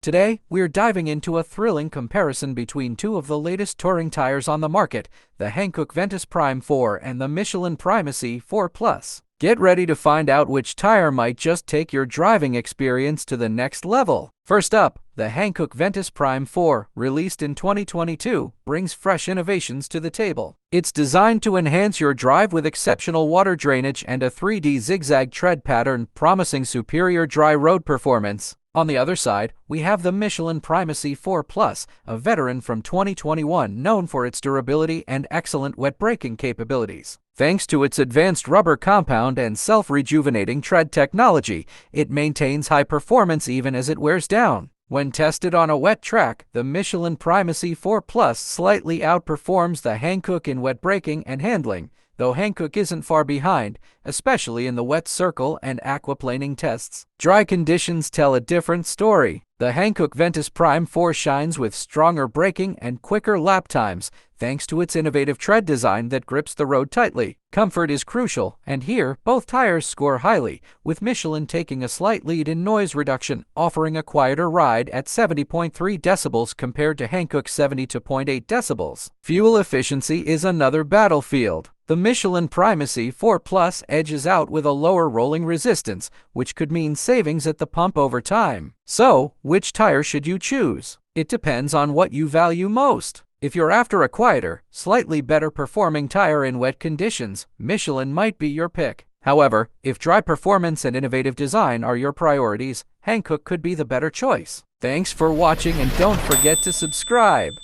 Today, we're diving into a thrilling comparison between two of the latest touring tires on the market, the Hankook Ventus Prime 4 and the Michelin Primacy 4 Plus. Get ready to find out which tire might just take your driving experience to the next level. First up, the Hankook Ventus Prime 4, released in 2022, brings fresh innovations to the table. It's designed to enhance your drive with exceptional water drainage and a 3D zigzag tread pattern, promising superior dry road performance. On the other side, we have the Michelin Primacy 4 Plus, a veteran from 2021 known for its durability and excellent wet braking capabilities. Thanks to its advanced rubber compound and self-rejuvenating tread technology, it maintains high performance even as it wears down. When tested on a wet track, the Michelin Primacy 4 Plus slightly outperforms the Hankook in wet braking and handling, though Hankook isn't far behind, especially in the wet circle and aquaplaning tests. Dry conditions tell a different story. The Hankook Ventus Prime 4 shines with stronger braking and quicker lap times, thanks to its innovative tread design that grips the road tightly. Comfort is crucial, and here, both tires score highly, with Michelin taking a slight lead in noise reduction, offering a quieter ride at 70.3 decibels compared to Hankook's 72.8 decibels. Fuel efficiency is another battlefield. The Michelin Primacy 4 Plus edges out with a lower rolling resistance, which could mean savings at the pump over time. So, which tire should you choose? It depends on what you value most. If you're after a quieter, slightly better performing tire in wet conditions, Michelin might be your pick. However, if dry performance and innovative design are your priorities, Hankook could be the better choice. Thanks for watching, and don't forget to subscribe.